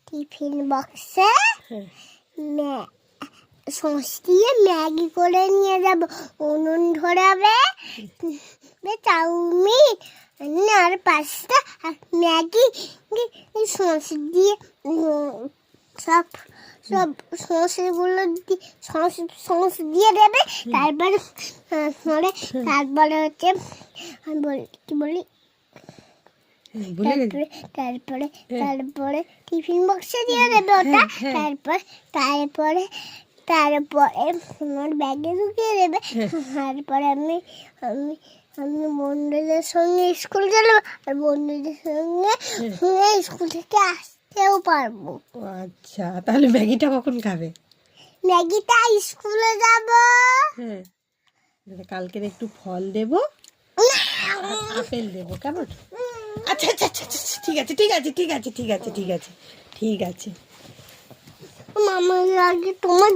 Tiffin বক্সে sauce দিয়ে Maggi করে নিয়ে যাব। উনুন ধরাবে, চাউমিন আর পাস্তা আর ম্যাগি সস দিয়ে সব সব সসগুলো সস দিয়ে দেবে। তারপরে হচ্ছে কি বলি তারপরে টিফিন বক্সে দিয়ে দেবে ওটা। তারপরে আমার ব্যাগে ঢুকিয়ে দেবে। তারপরে আমি বন্ধুদের সঙ্গে স্কুল গেলাম, আর বন্ধুদের সঙ্গে স্কুল থেকে আসতেও পারবো। আচ্ছা, তাহলে ম্যাগিটা কখন খাবে? ম্যাগিটা স্কুলে যাব। কালকে একটু ফল দেবো, আপেল দেবো, কেমন? আচ্ছা আচ্ছা আচ্ছা ঠিক আছে ঠিক আছে ঠিক আছে ঠিক আছে ঠিক আছে ঠিক আছে। মামা আগে তোমার